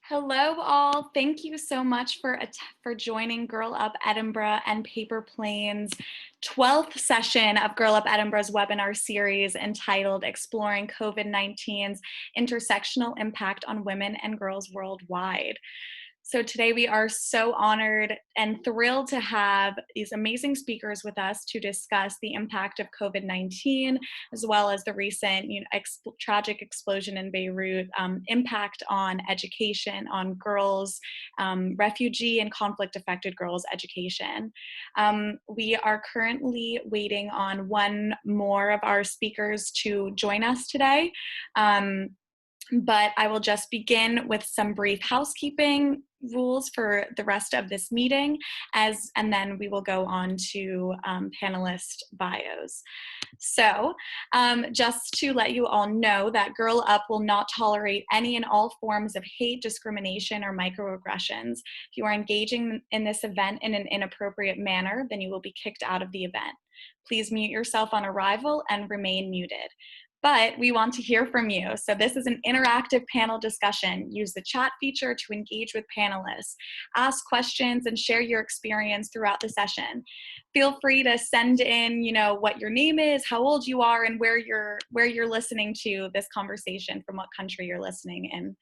Hello, all. Thank you so much for joining Girl Up Edinburgh and Paper Plane's 12th session of Girl Up Edinburgh's webinar series entitled Exploring COVID-19's Intersectional Impact on Women and Girls Worldwide. So today we are so honored and thrilled to have these amazing speakers with us to discuss the impact of COVID-19, as well as the recent tragic explosion in Beirut, impact on education, on girls, refugee and conflict-affected girls' education. We are currently waiting on one more of our speakers to join us today. But I will just begin with some brief housekeeping rules for the rest of this meeting, and then we will go on to panelist bios. So just to let you all know that Girl Up will not tolerate any and all forms of hate, discrimination, or microaggressions. If you are engaging in this event in an inappropriate manner, then you will be kicked out of the event. Please mute yourself on arrival and remain muted. But we want to hear from you. So this is an interactive panel discussion. Use the chat feature to engage with panelists. Ask questions and share your experience throughout the session. Feel free to send in, what your name is, how old you are, and where you're listening to this conversation, from what country you're listening in.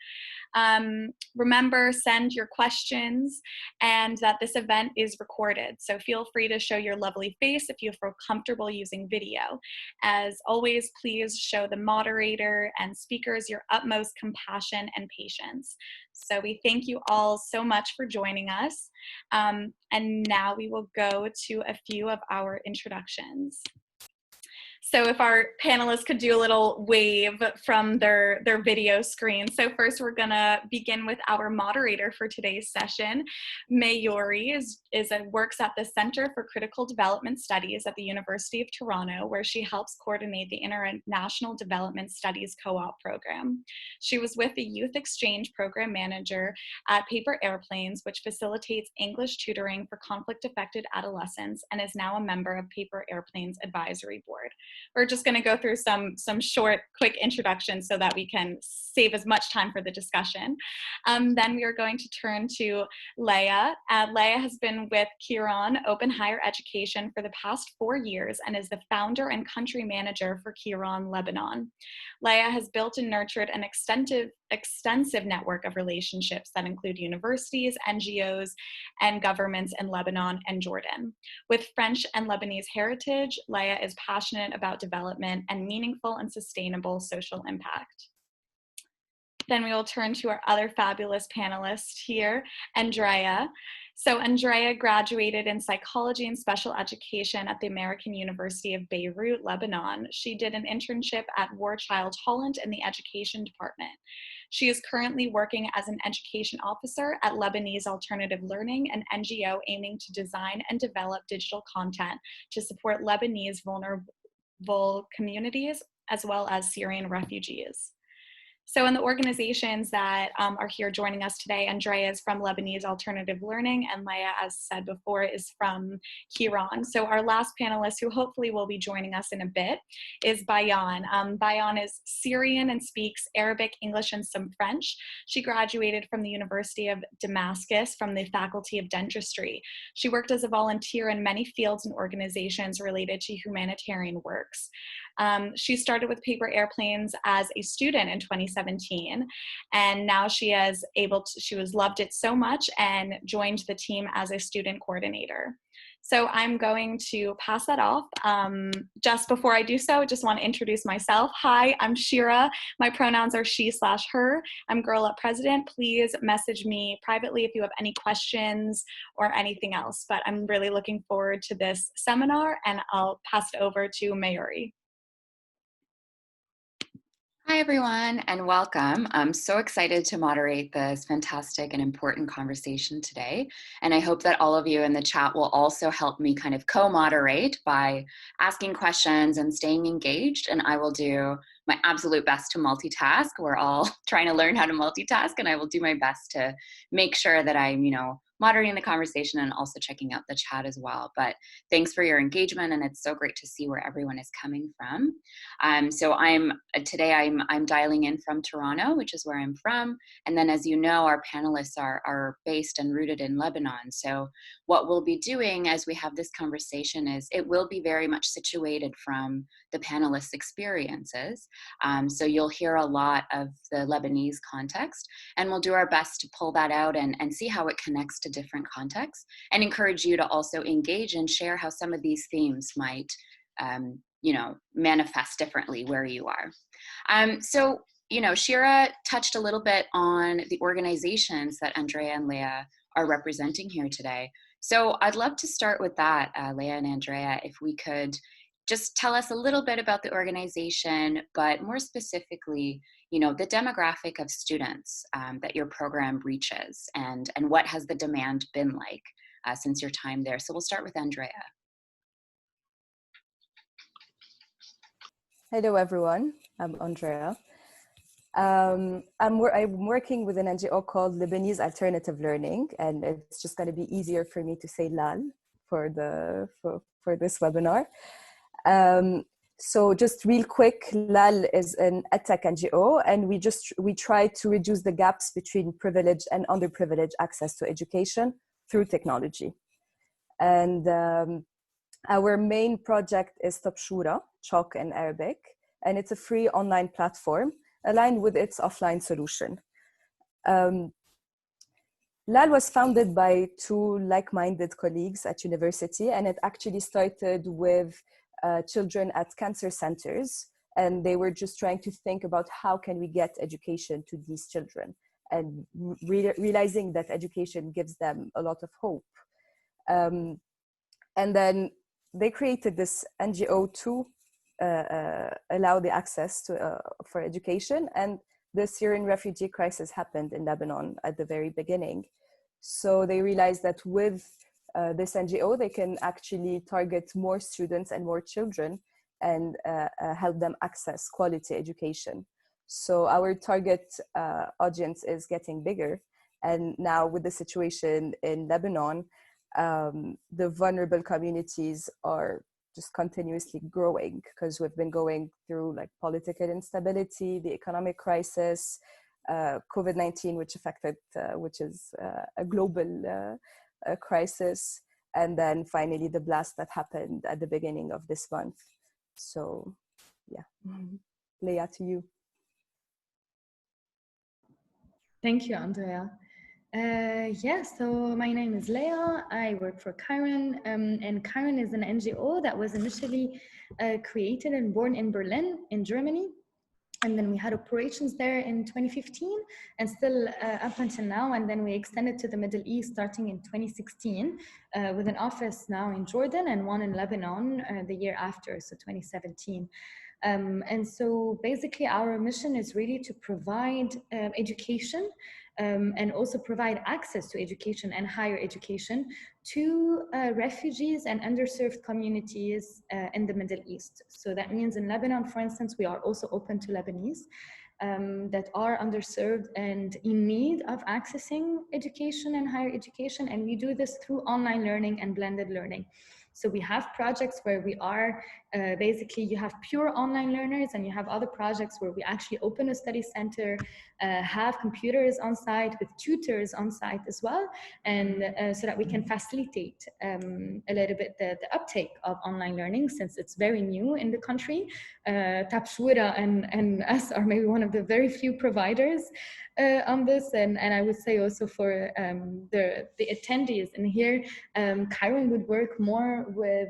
Remember, send your questions, and that this event is recorded. So feel free to show your lovely face if you feel comfortable using video. As always, please show the moderator and speakers your utmost compassion and patience. So we thank you all so much for joining us. And now we will go to a few of our introductions. So if our panelists could do a little wave from their video screen. So first we're gonna begin with our moderator for today's session. Mayuri works at the Center for Critical Development Studies at the University of Toronto, where she helps coordinate the International Development Studies Co-op program. She was with the Youth Exchange Program Manager at Paper Airplanes, which facilitates English tutoring for conflict-affected adolescents, and is now a member of Paper Airplanes Advisory Board. We're just going to go through some short, quick introductions so that we can save as much time for the discussion. Then we are going to turn to Leah. Leah has been with Kieran Open Higher Education for the past 4 years and is the founder and country manager for Kieran Lebanon. Leah has built and nurtured an extensive network of relationships that include universities, NGOs, and governments in Lebanon and Jordan. With French and Lebanese heritage, Leah is passionate about development and meaningful and sustainable social impact. Then we will turn to our other fabulous panelist here, Andrea. So Andrea graduated in psychology and special education at the American University of Beirut, Lebanon. She did an internship at War Child Holland in the education department. She is currently working as an education officer at Lebanese Alternative Learning, an NGO aiming to design and develop digital content to support Lebanese vulnerable communities, as well as Syrian refugees. So in the organizations that are here joining us today, Andrea is from Lebanese Alternative Learning, and Leah, as said before, is from Kieran. So our last panelist, who hopefully will be joining us in a bit, is Bayan. Bayan is Syrian and speaks Arabic, English, and some French. She graduated from the University of Damascus from the Faculty of Dentistry. She worked as a volunteer in many fields and organizations related to humanitarian works. She started with Paper Airplanes as a student in 2017, and now she was loved it so much and joined the team as a student coordinator. So I'm going to pass that off. Just before I do so, I just want to introduce myself. Hi, I'm Shira. My pronouns are she/her. I'm Girl Up President. Please message me privately if you have any questions or anything else. But I'm really looking forward to this seminar, and I'll pass it over to Mayuri. Hi, everyone, and welcome. I'm so excited to moderate this fantastic and important conversation today. And I hope that all of you in the chat will also help me kind of co-moderate by asking questions and staying engaged. And I will do my absolute best to multitask. We're all trying to learn how to multitask, and I will do my best to make sure that I'm, moderating the conversation and also checking out the chat as well. But thanks for your engagement, and it's so great to see where everyone is coming from. So today I'm dialing in from Toronto, which is where I'm from. And then, as you know, our panelists are based and rooted in Lebanon. So what we'll be doing as we have this conversation is it will be very much situated from the panelists' experiences. So you'll hear a lot of the Lebanese context, and we'll do our best to pull that out and see how it connects to different contexts, and encourage you to also engage and share how some of these themes might manifest differently where you are. So Shira touched a little bit on the organizations that Andrea and Leah are representing here today. So I'd love to start with that, Leah and Andrea, if we could just tell us a little bit about the organization, but more specifically, the demographic of students that your program reaches, and what has the demand been like since your time there. So we'll start with Andrea. Hello, everyone. I'm Andrea. I'm working with an NGO called Lebanese Alternative Learning, and it's just going to be easier for me to say LAL for this webinar. So just real quick, LAL is an EdTech NGO, and we try to reduce the gaps between privileged and underprivileged access to education through technology. And our main project is Tabshura, Chalk in Arabic, and it's a free online platform aligned with its offline solution. LAL was founded by two like-minded colleagues at university, and it actually started with children at cancer centers, and they were just trying to think about how can we get education to these children, and realizing that education gives them a lot of hope. And then they created this NGO to allow the access for education, and the Syrian refugee crisis happened in Lebanon at the very beginning. So they realized that with this NGO, they can actually target more students and more children and help them access quality education. So our target audience is getting bigger. And now with the situation in Lebanon, the vulnerable communities are just continuously growing because we've been going through like political instability, the economic crisis, COVID-19, which is a global crisis, and then finally the blast that happened at the beginning of this month. So yeah, Leah, to you. Thank you, Andrea. So my name is Leah. I work for Chiron, and Chiron is an NGO that was initially created and born in Berlin, in Germany. And then we had operations there in 2015 and still up until now. And then we extended to the Middle East starting in 2016 with an office now in Jordan and one in Lebanon the year after, so 2017. And so basically our mission is really to provide education and also provide access to education and higher education to refugees and underserved communities in the Middle East. So that means in Lebanon, for instance, we are also open to Lebanese that are underserved and in need of accessing education and higher education. And we do this through online learning and blended learning. So we have projects where we are basically, you have pure online learners, and you have other projects where we actually open a study center, have computers on site with tutors on site as well, and so that we can facilitate a little bit the uptake of online learning, since it's very new in the country. Tabshura and us are maybe one of the very few providers on this, and I would say also for the attendees in here, Chiron would work more with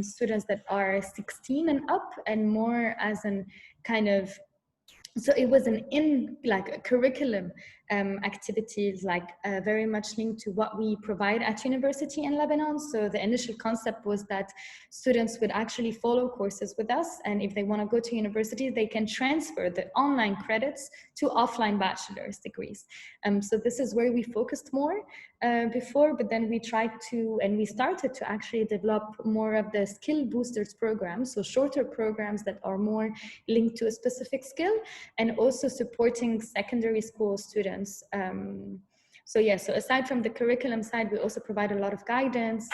students that are 16 and up, and more as an kind of, so it was like a curriculum activities, like very much linked to what we provide at university in Lebanon. So the initial concept was that students would actually follow courses with us, and if they want to go to university, they can transfer the online credits to offline bachelor's degrees. So this is where we focused more before, but then we tried to, and we started to actually develop more of the skill boosters programs, so shorter programs that are more linked to a specific skill, and also supporting secondary school students So yeah, so aside from the curriculum side, we also provide a lot of guidance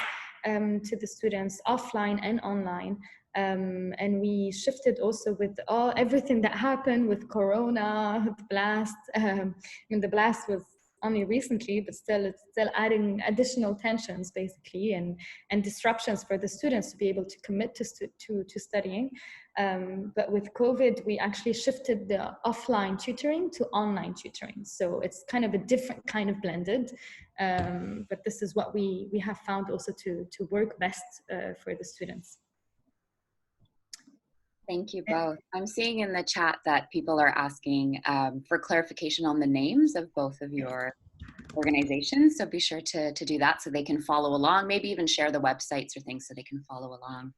to the students offline and online. And we shifted also with everything that happened with Corona, the blast. I mean, the blast was only recently, but still, it's still adding additional tensions basically, and disruptions for the students to be able to commit to studying. But with COVID, we actually shifted the offline tutoring to online tutoring. So it's kind of a different kind of blended, but this is what we have found also to work best for the students. Thank you both. I'm seeing in the chat that people are asking for clarification on the names of both of your organizations. So be sure to do that so they can follow along, maybe even share the websites or things so they can follow along.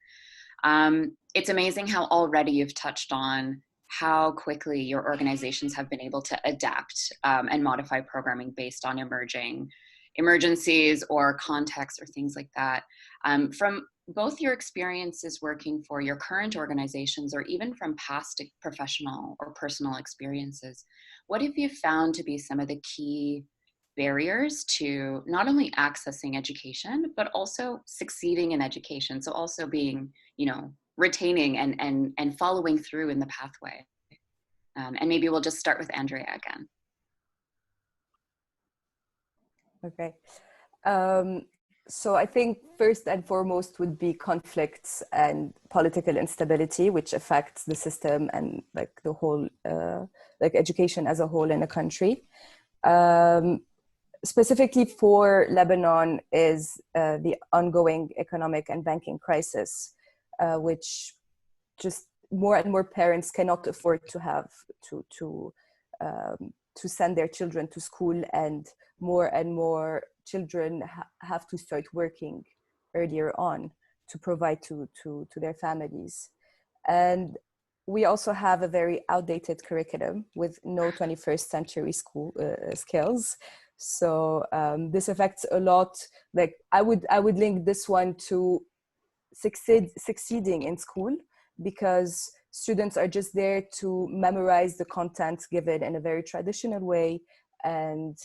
It's amazing how already you've touched on how quickly your organizations have been able to adapt and modify programming based on emerging emergencies or contexts or things like that. From both your experiences working for your current organizations or even from past professional or personal experiences, what have you found to be some of the key barriers to not only accessing education, but also succeeding in education? So also being, retaining and following through in the pathway. And maybe we'll just start with Andrea again. Okay. So I think first and foremost would be conflicts and political instability, which affects the system and like the whole, like education as a whole in a country. Specifically for Lebanon is the ongoing economic and banking crisis, which just more and more parents cannot afford to have to send their children to school, and more children have to start working earlier on to provide to their families. And we also have a very outdated curriculum with no 21st century school skills. So this affects a lot. Like I would link this one to succeeding in school, because students are just there to memorize the content given in a very traditional way, and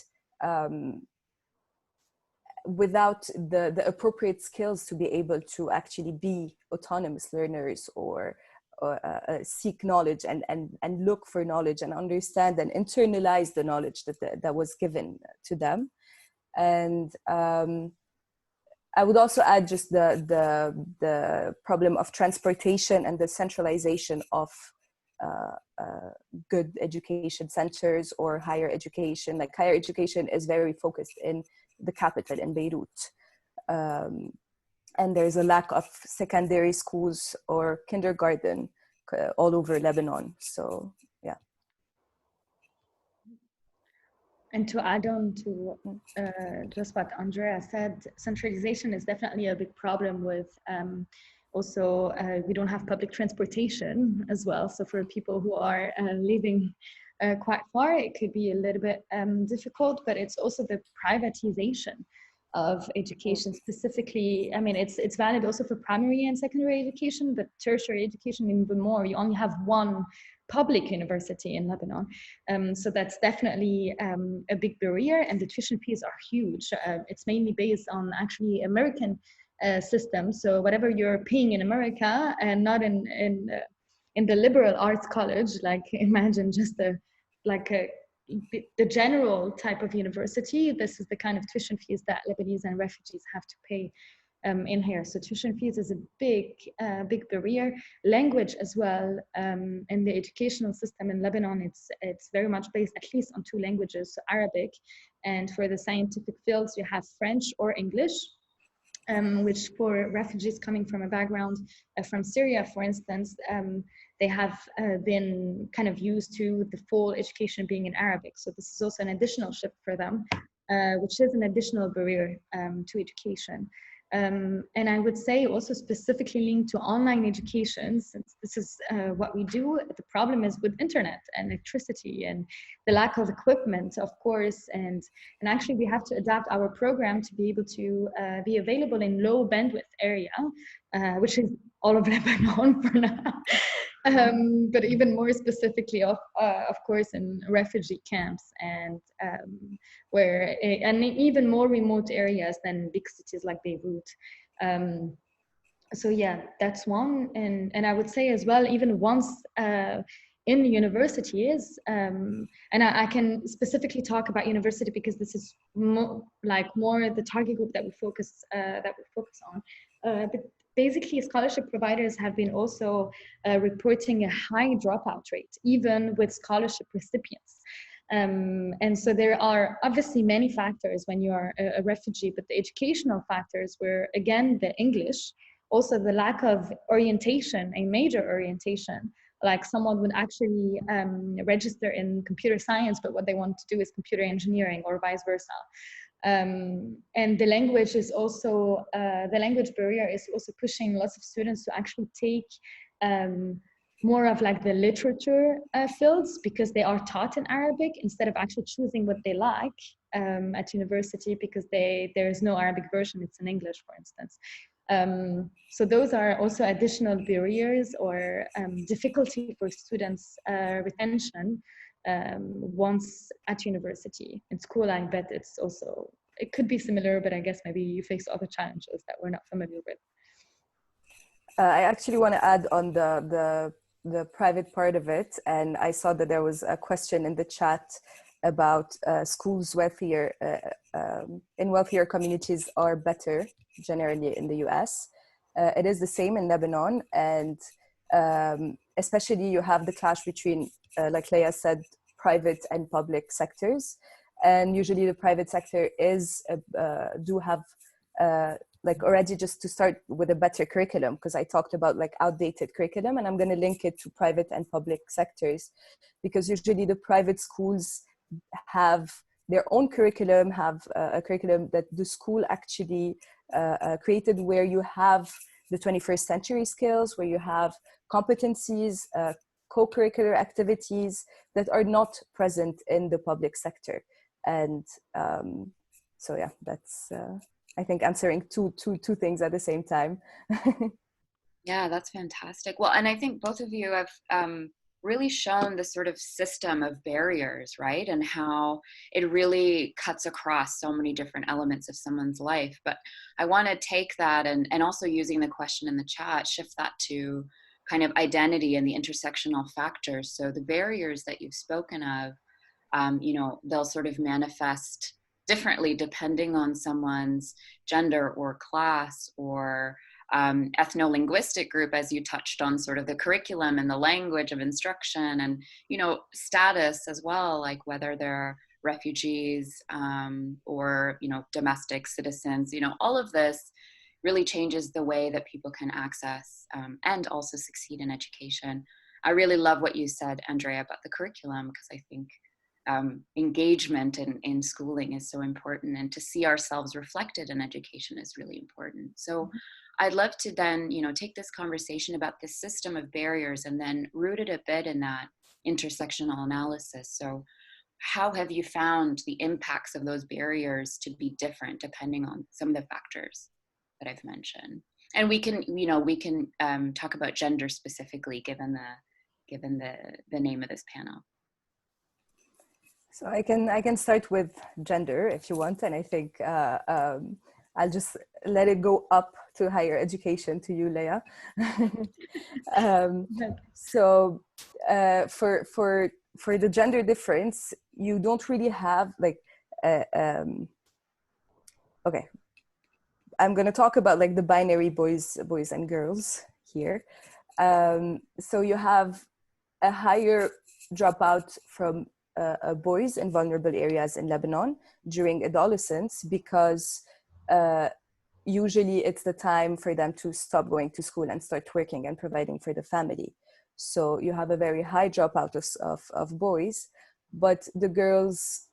without the appropriate skills to be able to actually be autonomous learners or seek knowledge and look for knowledge and understand and internalize the knowledge that was given to them. And I would also add just the problem of transportation and the centralization of good education centers or higher education. Like higher education is very focused in the capital, in Beirut. And there's a lack of secondary schools or kindergarten all over Lebanon. So, yeah. And to add on to just what Andrea said, centralization is definitely a big problem with also, we don't have public transportation as well. So for people who are living quite far, it could be a little bit difficult, but it's also the privatization of education specifically. I mean, it's valid also for primary and secondary education, but tertiary education even more. You only have one public university in Lebanon. So that's definitely a big barrier, and the tuition fees are huge. It's mainly based on actually American system. So whatever you're paying in America and not in the liberal arts college, like imagine just the general type of university, this is the kind of tuition fees that Lebanese and refugees have to pay in here. So tuition fees is a big barrier. Language as well. In the educational system in Lebanon, it's very much based at least on two languages, so Arabic, and for the scientific fields, you have French or English. Which for refugees coming from a background from Syria, for instance, they have been kind of used to the full education being in Arabic. So this is also an additional shift for them, which is an additional barrier to education. And I would say also specifically linked to online education, since this is what we do, the problem is with internet and electricity and the lack of equipment, of course, and actually we have to adapt our program to be able to be available in low bandwidth area, which is all of Lebanon for now. But even more specifically, of course, in refugee camps and and even more remote areas than big cities like Beirut. So yeah, that's one. And I would say as well, even once in universities, and I can specifically talk about university because this is more the target group that we focus on. But basically, scholarship providers have been also reporting a high dropout rate, even with scholarship recipients. And so there are obviously many factors when you are a refugee, but the educational factors were, again, the English, also the lack of orientation, a major orientation. Like someone would actually register in computer science, but what they want to do is computer engineering or vice versa. And the language is also, the language barrier is also pushing lots of students to actually take more of like the literature fields because they are taught in Arabic instead of actually choosing what they like at university because there is no Arabic version, it's in English, for instance. So those are also additional barriers or difficulty for students' retention once at university. In school, I bet it could be similar, but I guess maybe you face other challenges that we're not familiar with. I actually want to add on the private part of it, and I saw that there was a question in the chat about schools in wealthier communities are better generally in the US. It is the same in Lebanon, and especially you have the clash between, like Leah said, private and public sectors. And usually the private sector do have like already, just to start with a better curriculum, because I talked about like outdated curriculum, and I'm going to link it to private and public sectors, because usually the private schools have their own curriculum, have a curriculum that the school actually created, where you have the 21st century skills, where you have competencies, co-curricular activities that are not present in the public sector. And so yeah, that's I think answering two things at the same time. Yeah, that's fantastic. Well, and I think both of you have really shown the sort of system of barriers, right? And how it really cuts across so many different elements of someone's life. But I want to take that and also using the question in the chat, shift that to kind of identity and the intersectional factors. So the barriers that you've spoken of, they'll sort of manifest differently depending on someone's gender or class or ethno-linguistic group, as you touched on, sort of the curriculum and the language of instruction, and status as well, like whether they're refugees or domestic citizens. All of this really changes the way that people can access and also succeed in education. I really love what you said, Andrea, about the curriculum, because I think engagement in schooling is so important, and to see ourselves reflected in education is really important. So I'd love to then, take this conversation about the system of barriers and then root it a bit in that intersectional analysis. So how have you found the impacts of those barriers to be different depending on some of the factors that I've mentioned? And we can talk about gender specifically, given the name of this panel. So I can start with gender if you want, and I think I'll just let it go up to higher education to you, Leah. So for the gender difference, you don't really have like okay. I'm going to talk about like the binary boys and girls here. So you have a higher dropout from boys in vulnerable areas in Lebanon during adolescence, because usually it's the time for them to stop going to school and start working and providing for the family. So you have a very high dropout of boys, but girls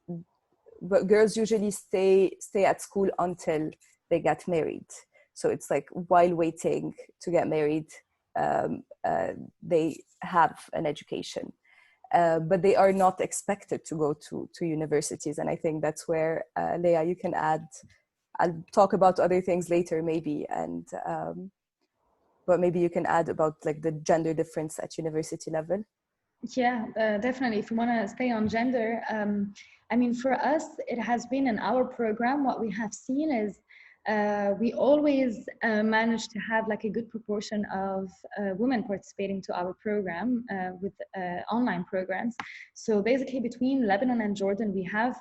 usually stay at school until they get married. So it's like while waiting to get married, they have an education. But they are not expected to go to universities. And I think that's where, Leah, you can add. I'll talk about other things later maybe. And but maybe you can add about like the gender difference at university level. Yeah, definitely. If you want to stay on gender, I mean, for us, it has been in our program, what we have seen is we always manage to have like a good proportion of women participating to our program with online programs. So basically between Lebanon and Jordan, we have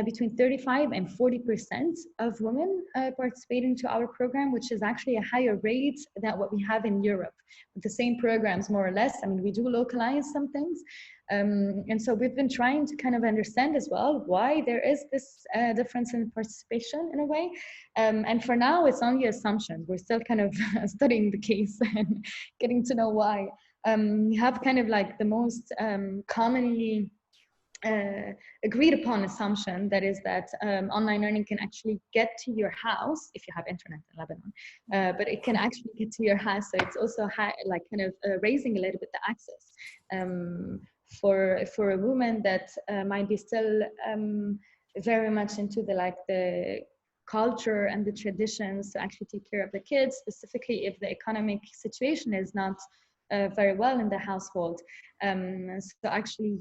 between 35 and 40% of women participating to our program, which is actually a higher rate than what we have in Europe. With the same programs, more or less. I mean, we do localize some things. And so we've been trying to kind of understand as well why there is this difference in participation in a way. And for now, it's only assumptions. We're still kind of studying the case and getting to know why. We have kind of like the most commonly agreed upon assumption, that is that online learning can actually get to your house if you have internet in Lebanon, but it can actually get to your house. So it's also like kind of raising a little bit the access for a woman that might be still very much into the culture and the traditions to actually take care of the kids, specifically if the economic situation is not very well in the household. So actually,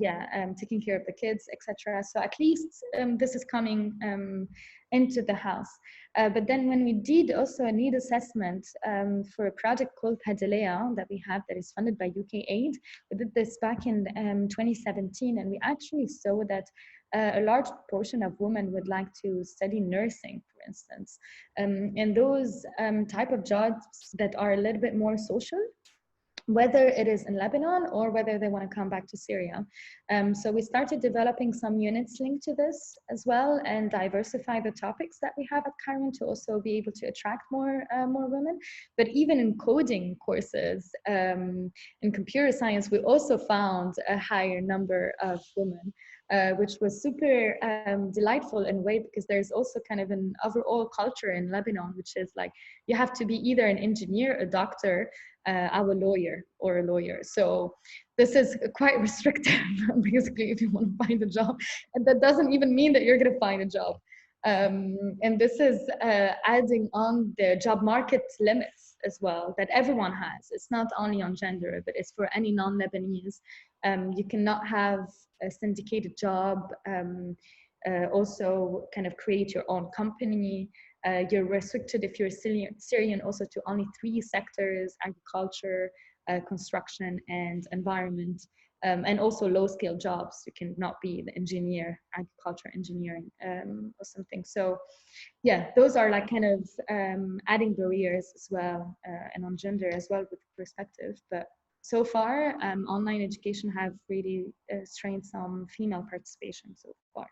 taking care of the kids, etc. So at least this is coming into the house. But then when we did also a need assessment for a project called Padalea that we have that is funded by UK Aid, we did this back in 2017, and we actually saw that a large portion of women would like to study nursing, for instance, and those type of jobs that are a little bit more social, whether it is in Lebanon or whether they want to come back to Syria. So we started developing some units linked to this as well, and diversify the topics that we have at Chiron to also be able to attract more women. But even in coding courses, in computer science, we also found a higher number of women, which was super delightful in a way, because there's also kind of an overall culture in Lebanon, which is like, you have to be either an engineer, a doctor, a lawyer, or a lawyer. So this is quite restrictive, basically, if you want to find a job. And that doesn't even mean that you're going to find a job. And this is adding on the job market limits as well that everyone has. It's not only on gender, but it's for any non-Lebanese. You cannot have a syndicated job, also kind of create your own company. You're restricted if you're Syrian also to only 3 sectors: agriculture, construction, and environment, and also low-scale jobs. You cannot be the engineer, agriculture engineering, or something. So yeah, those are like kind of adding barriers as well, and on gender as well with perspective. But so far, online education have really strained some female participation so far.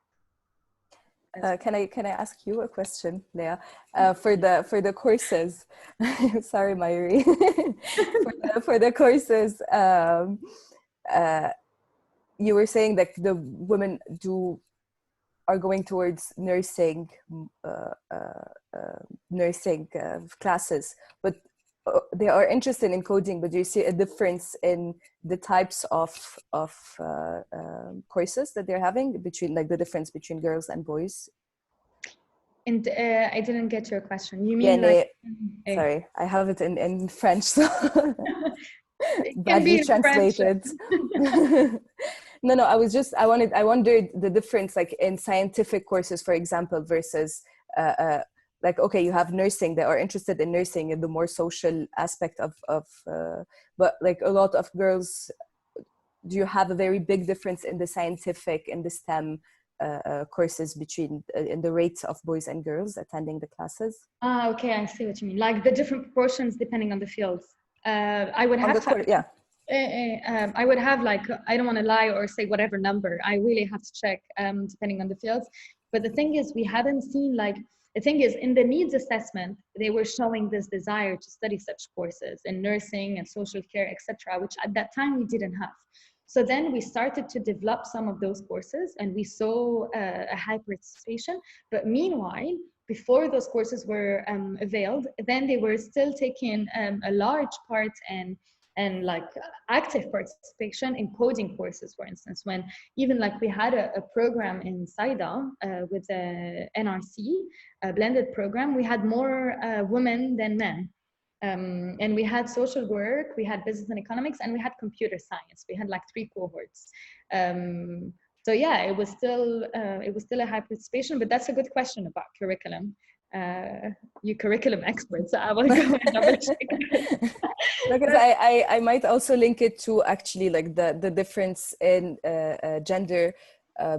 Can I ask you a question, Leah? For the courses, sorry, Mayuri. for the courses, you were saying that the women are going towards nursing classes, but they are interested in coding. But do you see a difference in the types of courses that they're having between, like, the difference between girls and boys? And I didn't get your question. You mean sorry, I have it in French, so badly translated. No, I wondered the difference, like in scientific courses, for example, versus like, okay, you have nursing, they are interested in nursing and the more social aspect of but like a lot of girls, do you have a very big difference in the scientific and the STEM courses between in the rates of boys and girls attending the classes? Okay, I see what you mean. Like the different proportions depending on the fields. I would have to, I would have, like, I don't want to lie or say whatever number. I really have to check depending on the fields. But the thing is, we haven't seen, like, the thing is, in the needs assessment, they were showing this desire to study such courses in nursing and social care, etc., which at that time we didn't have. So then we started to develop some of those courses, and we saw a high participation. But meanwhile, before those courses were availed, then they were still taking a large part and like active participation in coding courses, for instance, when even like we had a program in Saida with the NRC, a blended program, we had more women than men. And we had social work, we had business and economics, and we had computer science. We had like 3 cohorts. So yeah, it was still a high participation, but that's a good question about curriculum. You curriculum experts, so I will go and double check. Because I might also link it to actually like the difference in gender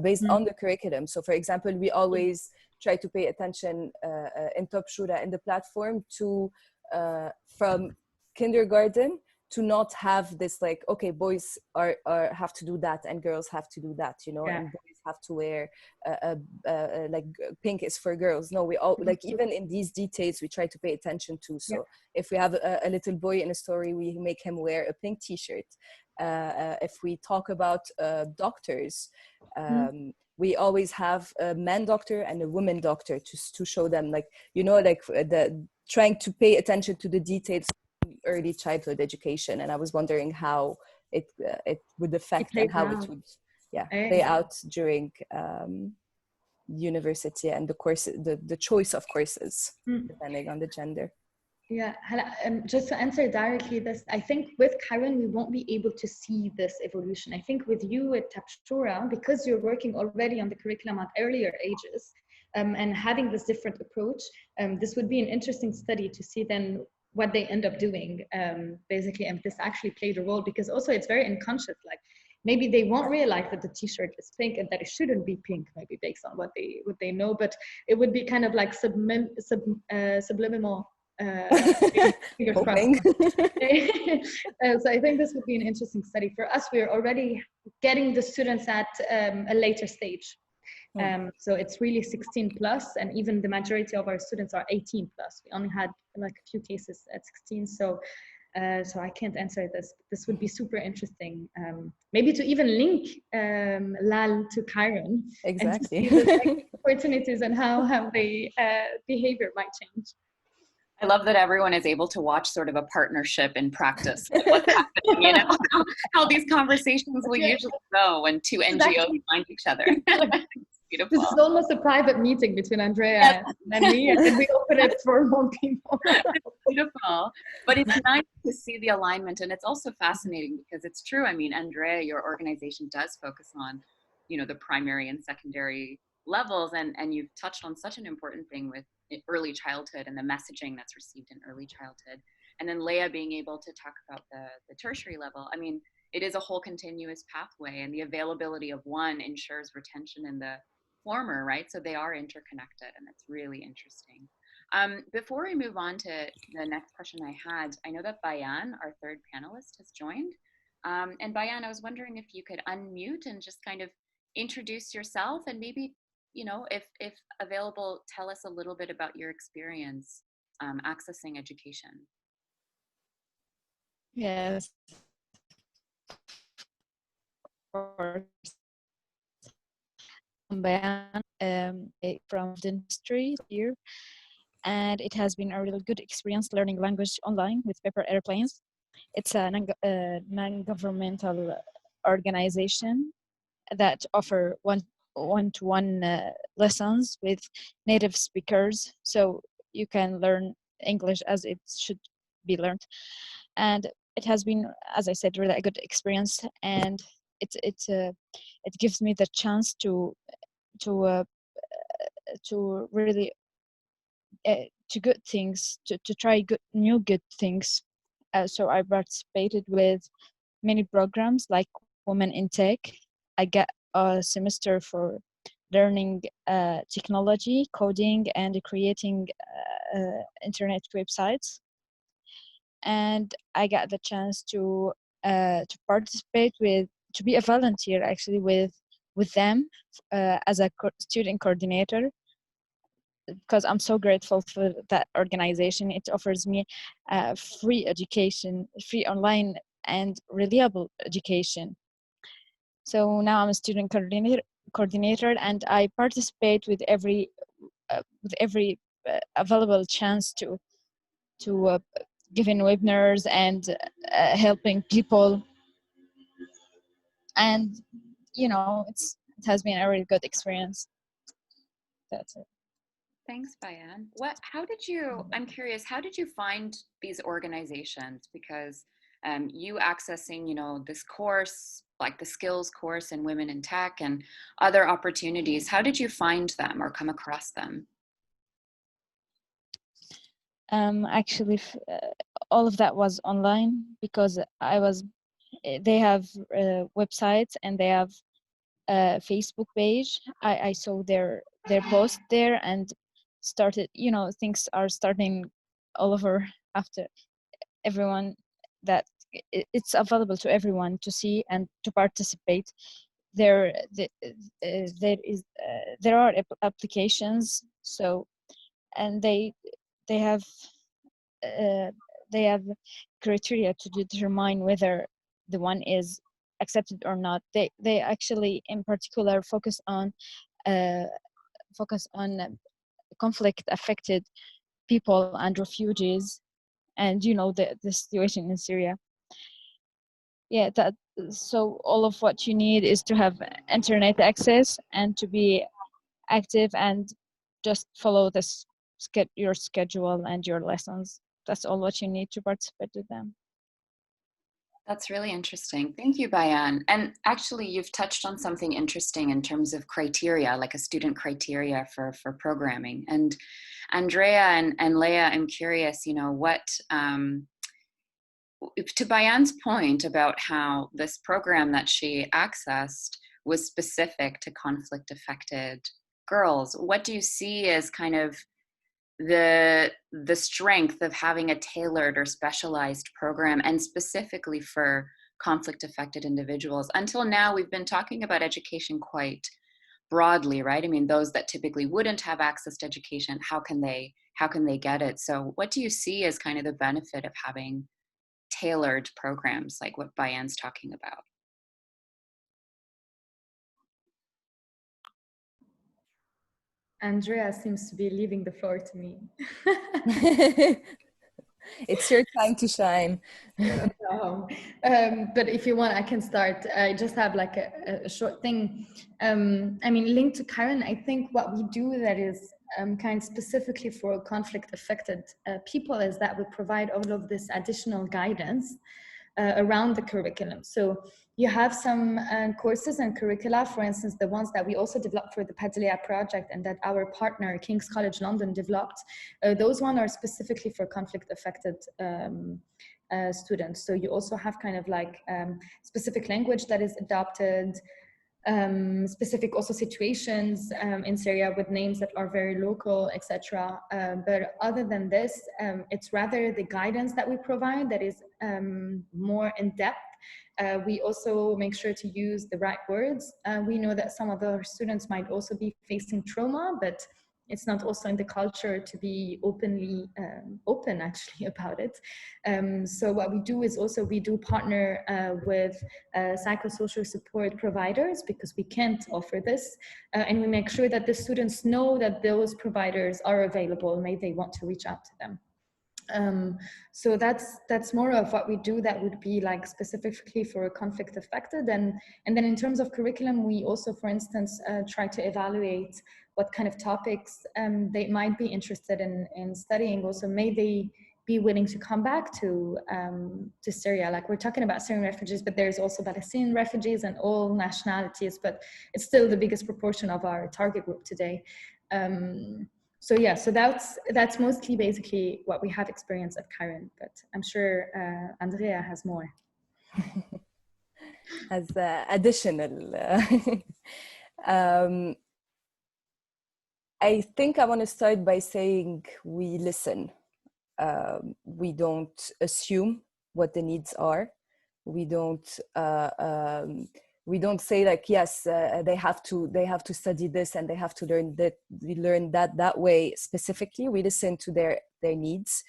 based on the curriculum. So for example, we always try to pay attention in Top Shura in the platform to from kindergarten to not have this like, okay, boys are have to do that and girls have to do that, you know, and boys have to wear like pink is for girls. No, we all like, even in these details we try to pay attention to. So if we have a little boy in a story, we make him wear a pink t-shirt. If we talk about doctors, we always have a man doctor and a woman doctor to show them, like, you know, like the trying to pay attention to the details of early childhood education. And I was wondering how it would affect and how it would play out during university and the course, the choice of courses depending on the gender. Yeah, just to answer directly this, I think with Karen, we won't be able to see this evolution. I think with you at Tapshura, because you're working already on the curriculum at earlier ages and having this different approach, this would be an interesting study to see then what they end up doing, basically, and this actually played a role, because also it's very unconscious, like maybe they won't realize that the t-shirt is pink and that it shouldn't be pink, maybe based on what they know, but it would be kind of like subliminal. Hoping. So I think this would be an interesting study. For us, we're already getting the students at a later stage. So it's really 16 plus, and even the majority of our students are 18 plus. We only had like a few cases at 16. So I can't answer this. This would be super interesting. Maybe to even link Lal to Chiron. Exactly. And to see the opportunities and how the behavior might change. I love that everyone is able to watch sort of a partnership in practice, like what's happening, you know, how these conversations will usually go when 2 NGOs find each other. Beautiful. This is almost a private meeting between Andrea and me, and then we open it for more people. Beautiful. But it's nice to see the alignment, and it's also fascinating because it's true. I mean, Andrea, your organization does focus on, you know, the primary and secondary levels, and you've touched on such an important thing with early childhood and the messaging that's received in early childhood. And then Leah being able to talk about the tertiary level. I mean, it is a whole continuous pathway, and the availability of one ensures retention in the former, right? So they are interconnected, and it's really interesting. Before we move on to the next question I had, I know that Bayan, our third panelist, has joined. And Bayan, I was wondering if you could unmute and just kind of introduce yourself, and maybe, you know, if available, tell us a little bit about your experience accessing education. Yes. I'm Bayan, from dentistry here, and it has been a really good experience learning language online with paper airplanes. It's a non-governmental organization that offer one-to-one lessons with native speakers, so you can learn English as it should be learned. And it has been, as I said, really a good experience, and it gives me the chance to really to good things, to try new good things. So I participated with many programs like Women in Tech. I got a semester for learning technology, coding, and creating internet websites. And I got the chance to participate to be a volunteer actually with them as a student coordinator, because I'm so grateful for that organization. It offers me free education, free online and reliable education. So now I'm a student coordinator, and I participate with every available chance to giving webinars and helping people. And you know, it has been a really good experience. That's it. Thanks, Bayan. I'm curious, how did you find these organizations? Because you accessing, this course, like the skills course in Women in Tech and other opportunities, how did you find them or come across them? Actually, all of that was online because they have websites and they have a Facebook page. I saw their post there and started, things are starting all over after everyone that it's available to everyone to see and to participate. There are applications, so and they have uh, they have criteria to determine whether the one is accepted or not. They actually in particular uh, focus on conflict affected people and refugees, and the situation in Syria. Yeah, that so all of what you need is to have internet access and to be active and just follow your schedule and your lessons. That's all what you need to participate with them. That's really interesting. Thank you, Bayan. And actually, you've touched on something interesting in terms of criteria, like a student criteria for programming. And Andrea and Leah, I'm curious, to Bayan's point about how this program that she accessed was specific to conflict affected girls, what do you see as kind of the strength of having a tailored or specialized program, and specifically for conflict affected individuals? Until now, we've been talking about education quite broadly, right? I mean, those that typically wouldn't have access to education, how can they get it? So what do you see as kind of the benefit of having tailored programs like what Bayan's talking about? Andrea seems to be leaving the floor to me. It's your time to shine. But if you want, I can start. I just have like a short thing. I mean, linked to Karen, I think what we do that is kind of specifically for conflict affected people is that we provide all of this additional guidance around the curriculum. So you have some courses and curricula, for instance, the ones that we also developed for the Padilla project and that our partner, King's College London, developed. Those ones are specifically for conflict affected students. So you also have kind of like specific language that is adopted, specific also situations in Syria with names that are very local, etc. But other than this, it's rather the guidance that we provide that is more in depth. We also make sure to use the right words. We know that some of our students might also be facing trauma, but it's not also in the culture to be open actually about it. So what we do is also we do partner with psychosocial support providers because we can't offer this, and we make sure that the students know that those providers are available, may they want to reach out to them. So that's more of what we do that would be like specifically for conflict affected. And then in terms of curriculum, we also, for instance, try to evaluate what kind of topics they might be interested in studying. Also, may they be willing to come back to Syria. Like we're talking about Syrian refugees, but there's also Palestinian refugees and all nationalities, but it's still the biggest proportion of our target group today. So yeah, so that's mostly basically what we have experienced at Karen, but I'm sure Andrea has more. As additional. I think I want to start by saying we listen. We don't assume what the needs are. We don't say like, yes, they have to study this and they have to learn that. We learn that way specifically. We listen to their needs.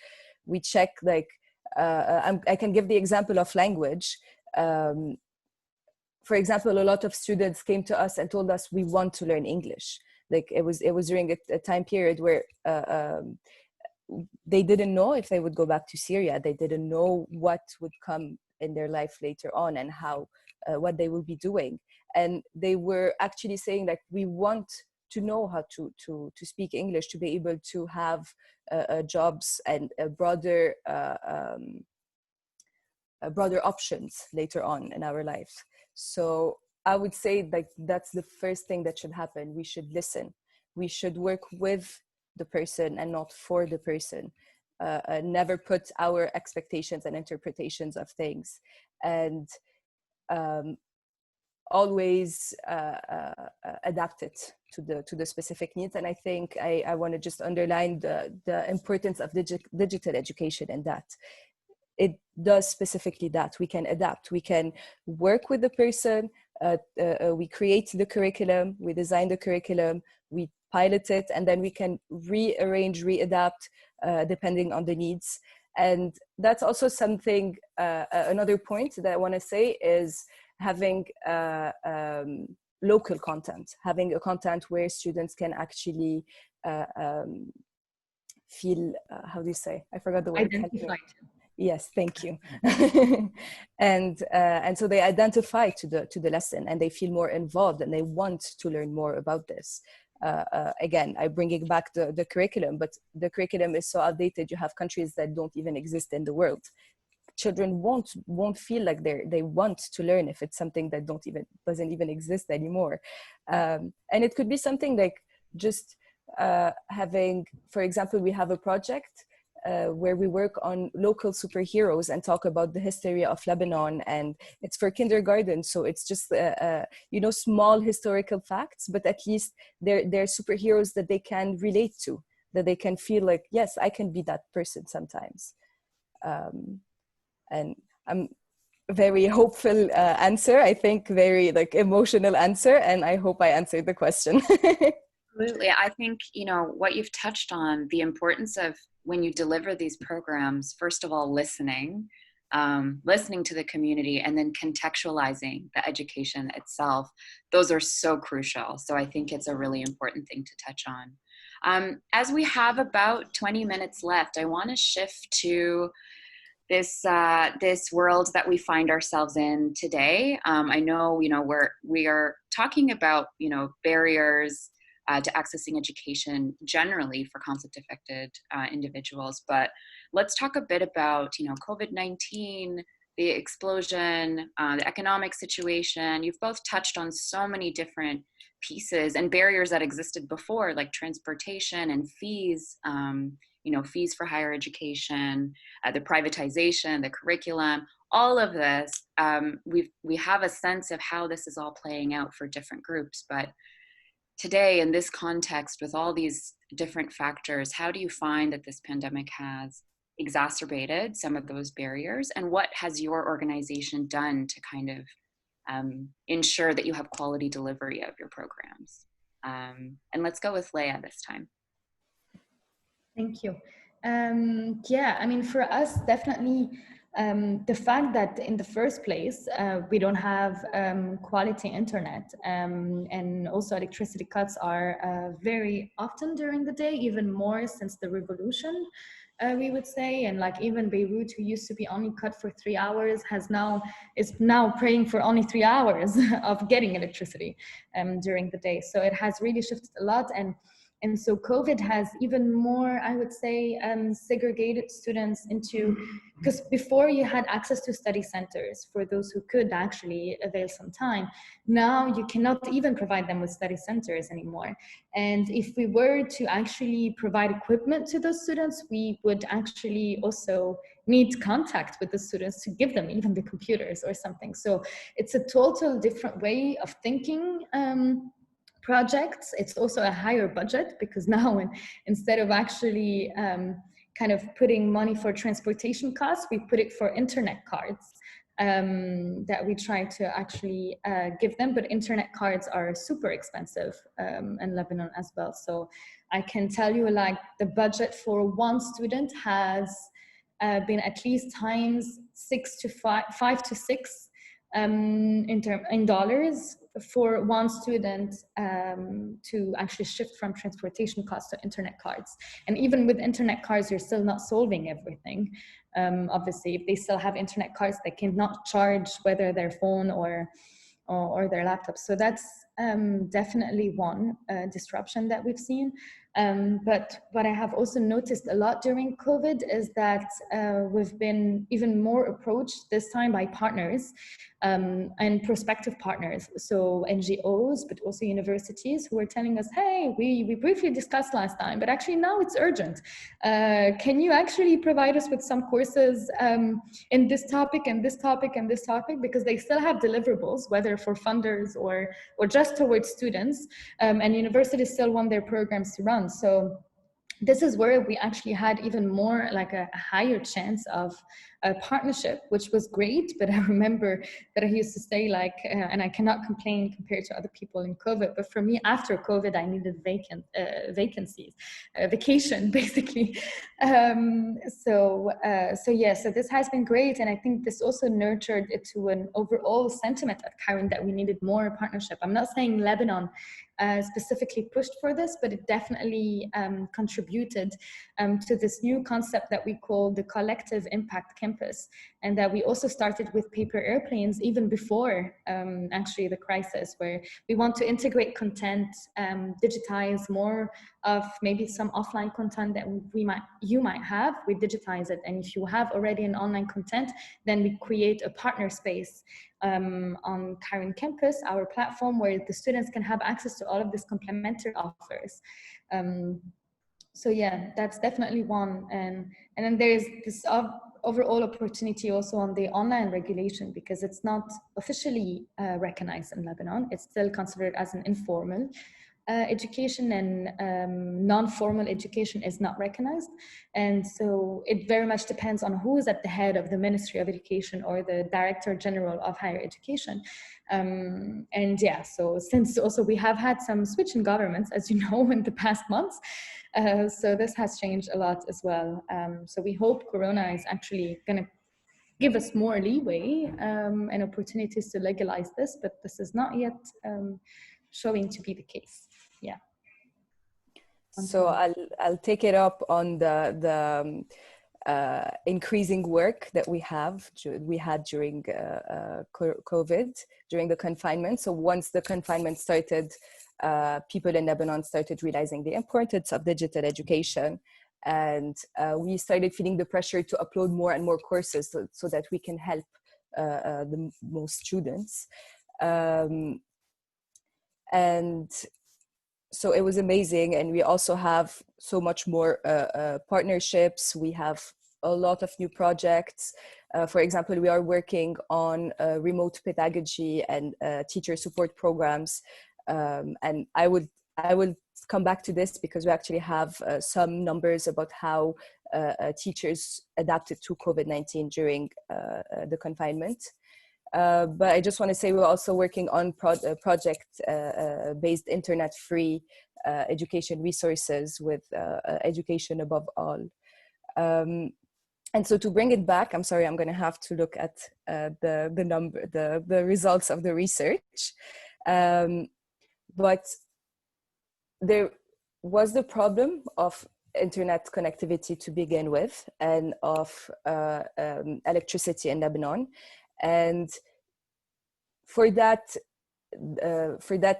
We check like I can give the example of language. For example, a lot of students came to us and told us we want to learn English. Like it was during a time period where they didn't know if they would go back to Syria. They didn't know what would come in their life later on and how what they will be doing. And they were actually saying like, we want to know how to speak English, to be able to have jobs and broader options later on in our life. So I would say like that's the first thing that should happen. We should listen. We should work with the person and not for the person. Never put our expectations and interpretations of things, and always adapt it to the specific needs. And I think I want to just underline the importance of digital education in that. It does specifically that. We can adapt, we can work with the person, we create the curriculum, we design the curriculum, we pilot it, and then we can rearrange, readapt depending on the needs. And that's also something, another point that I want to say is having local content, having a content where students can actually feel, how do you say? I forgot the word. Identified. Yes, thank you. And so they identify to the lesson, and they feel more involved, and they want to learn more about this. Again, I bring it back the curriculum, but the curriculum is so outdated. You have countries that don't even exist in the world. Children won't feel like they want to learn if it's something that doesn't even exist anymore. And it could be something like just having, for example, we have a project where we work on local superheroes and talk about the history of Lebanon, and it's for kindergarten. So it's just, small historical facts, but at least they're superheroes that they can relate to, that they can feel like, yes, I can be that person sometimes. And I'm very hopeful answer, I think very like emotional answer, and I hope I answered the question. Absolutely. I think, what you've touched on, the importance of when you deliver these programs, first of all, listening to the community, and then contextualizing the education itself. Those are so crucial. So I think it's a really important thing to touch on. As we have about 20 minutes left, I want to shift to this world that we find ourselves in today. I know, we are talking about, barriers to accessing education generally for conflict-affected individuals. But let's talk a bit about, COVID-19, the explosion, the economic situation. You've both touched on so many different pieces and barriers that existed before, like transportation and fees, fees for higher education, the privatization, the curriculum, all of this. We have a sense of how this is all playing out for different groups, but today, in this context, with all these different factors, how do you find that this pandemic has exacerbated some of those barriers? And what has your organization done to kind of ensure that you have quality delivery of your programs? And let's go with Leah this time. Thank you. For us, definitely the fact that in the first place, we don't have quality internet, and also electricity cuts are very often during the day, even more since the revolution, we would say. And like even Beirut, who used to be only cut for 3 hours, is now praying for only 3 hours of getting electricity during the day. So it has really shifted a lot. And so COVID has even more, I would say, segregated students into, because before you had access to study centers for those who could actually avail some time. Now you cannot even provide them with study centers anymore. And if we were to actually provide equipment to those students, we would actually also need contact with the students to give them even the computers or something. So it's a total different way of thinking projects. It's also a higher budget, because now instead of actually kind of putting money for transportation costs, we put it for internet cards that we try to actually give them. But internet cards are super expensive in Lebanon as well. So I can tell you, like, the budget for one student has been at least times 5 to 6 in dollars for one student to actually shift from transportation costs to internet cards. And even with internet cards, you're still not solving everything. Obviously, if they still have internet cards, they cannot charge whether their phone or their laptop. So that's definitely one disruption that we've seen. But what I have also noticed a lot during COVID is that we've been even more approached this time by partners and prospective partners. So NGOs, but also universities who are telling us, hey, we briefly discussed last time, but actually now it's urgent. Can you actually provide us with some courses in this topic and this topic and this topic? Because they still have deliverables, whether for funders or just towards students, and universities still want their programs to run. So this is where we actually had even more like a higher chance of a partnership, which was great. But I remember that I used to say like, and I cannot complain compared to other people in COVID, but for me after COVID, I needed vacation basically. So this has been great. And I think this also nurtured it to an overall sentiment at Karen that we needed more partnership. I'm not saying Lebanon specifically pushed for this, but it definitely contributed to this new concept that we call the collective impact campus, and that we also started with paper airplanes even before actually the crisis, where we want to integrate content, digitize more of maybe some offline content that you might have, we digitize it. And if you have already an online content, then we create a partner space on Karen Campus, our platform, where the students can have access to all of these complementary offers. So yeah, that's definitely one. And then there's this overall opportunity also on the online regulation, because it's not officially recognized in Lebanon. It's still considered as an informal education, and non-formal education is not recognized. And so it very much depends on who is at the head of the Ministry of Education or the Director General of Higher Education. And yeah, so since also we have had some switch in governments, as you know, in the past months, so this has changed a lot as well. So we hope Corona is actually going to give us more leeway and opportunities to legalize this, but this is not yet showing to be the case. Yeah. So I'll take it up on the increasing work that we had during COVID, during the confinement. So once the confinement started, people in Lebanon started realizing the importance of digital education, and we started feeling the pressure to upload more and more courses so that we can help the most students. And so it was amazing. And we also have so much more partnerships. We have a lot of new projects. For example, we are working on remote pedagogy and teacher support programs. And I will come back to this because we actually have some numbers about how teachers adapted to COVID-19 during the confinement. But I just want to say we're also working on project-based internet-free education resources with education above all. And so to bring it back, I'm sorry, I'm going to have to look at the results of the research. But there was the problem of internet connectivity to begin with, and of electricity in Lebanon. And for that,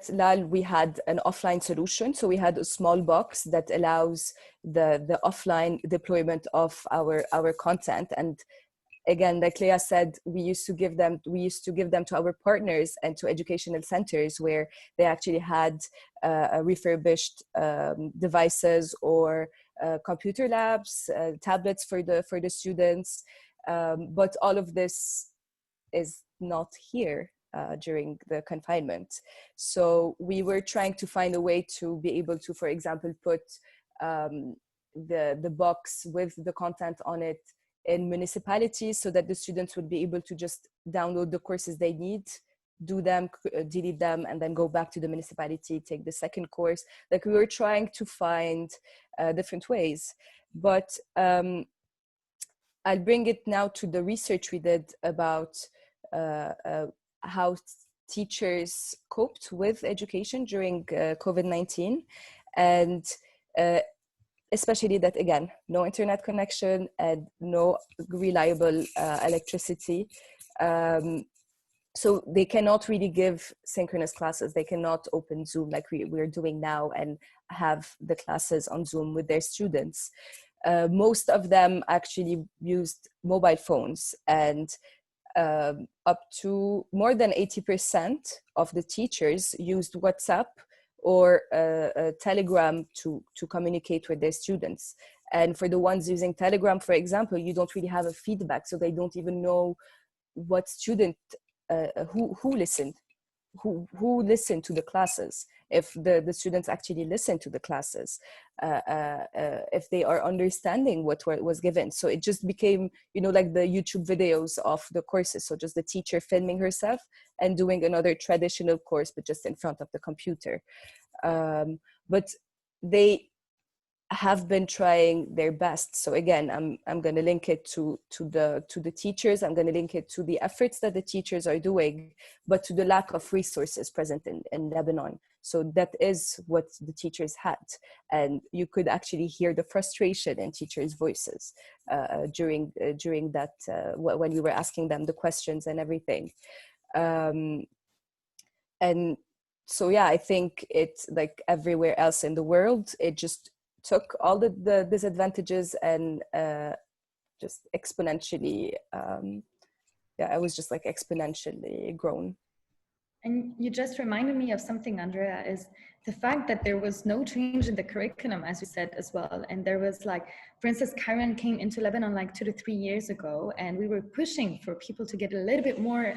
Lal, we had an offline solution. So we had a small box that allows the offline deployment of our content. And again, like Leah said, we used to give them to our partners and to educational centers where they actually had refurbished devices or computer labs, tablets for the students. But all of this is not here during the confinement. So we were trying to find a way to be able to, for example, put the box with the content on it in municipalities so that the students would be able to just download the courses they need, do them, delete them, and then go back to the municipality, take the second course. Like, we were trying to find different ways. But I'll bring it now to the research we did about how teachers coped with education during COVID-19. And especially that, again, no internet connection and no reliable electricity. so they cannot really give synchronous classes. They cannot open Zoom like we're doing now and have the classes on Zoom with their students. Most of them actually used mobile phones, and up to more than 80% of the teachers used WhatsApp or Telegram to communicate with their students. And for the ones using Telegram, for example, you don't really have a feedback, so they don't even know what student who listened to the classes, if the students actually listen to the classes, if they are understanding what was given. So it just became, like the YouTube videos of the courses. So just the teacher filming herself and doing another traditional course, but just in front of the computer. But they have been trying their best. So again, I'm going to link it to the teachers. I'm going to link it to the efforts that the teachers are doing, but to the lack of resources present in Lebanon. So that is what the teachers had, and you could actually hear the frustration in teachers' voices during that when we were asking them the questions and everything. And so yeah, I think it's like everywhere else in the world, it just took all the disadvantages and just exponentially, it was just like exponentially grown. And you just reminded me of something, Andrea, is the fact that there was no change in the curriculum, as you said as well. And there was like, for instance, Karen came into Lebanon like 2 to 3 years ago, and we were pushing for people to get a little bit more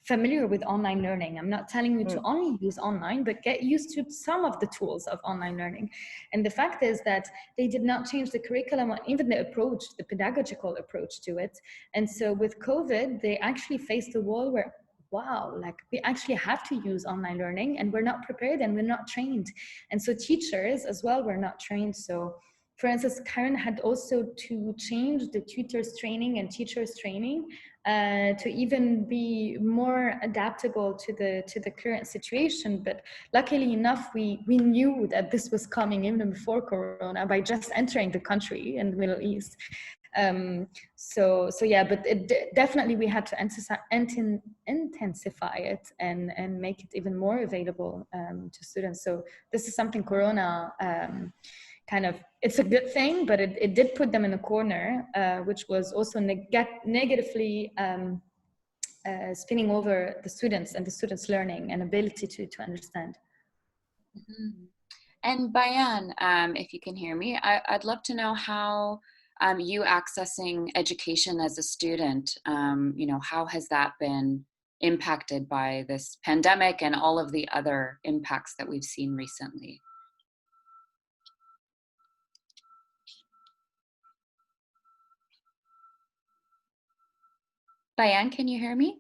familiar with online learning. I'm not telling you to only use online, but get used to some of the tools of online learning. And the fact is that they did not change the curriculum or even the approach, the pedagogical approach to it. And so with COVID, they actually faced a wall where, wow, like we actually have to use online learning and we're not prepared and we're not trained. And so teachers as well were not trained. So for instance, Karen had also to change the tutors training and teachers training to even be more adaptable to the current situation. But luckily enough, we knew that this was coming even before Corona by just entering the country in the Middle East. So yeah, but definitely we had to intensify it and make it even more available to students. So this is something Corona kind of, it's a good thing, but it did put them in a corner, which was also negatively spinning over the students and the students' learning and ability to understand. Mm-hmm. And Bayan, if you can hear me, I'd love to know how you accessing education as a student, how has that been impacted by this pandemic and all of the other impacts that we've seen recently? Bayan, can you hear me?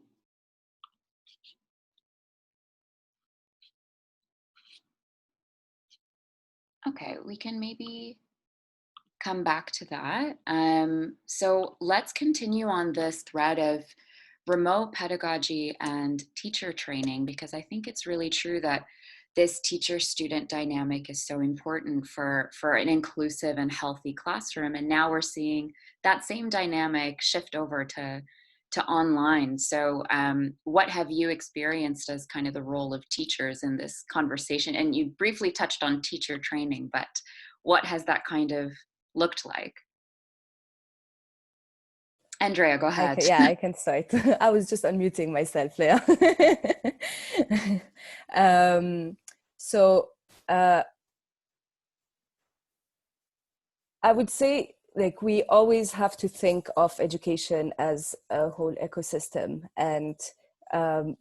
Okay, we can maybe come back to that. So let's continue on this thread of remote pedagogy and teacher training, because I think it's really true that this teacher-student dynamic is so important for an inclusive and healthy classroom. And now we're seeing that same dynamic shift over to online. So what have you experienced as kind of the role of teachers in this conversation? And you briefly touched on teacher training, but what has that kind of looked like? Andrea, go ahead. Okay, yeah, I can start. I was just unmuting myself, Leah. So I would say, like, we always have to think of education as a whole ecosystem, and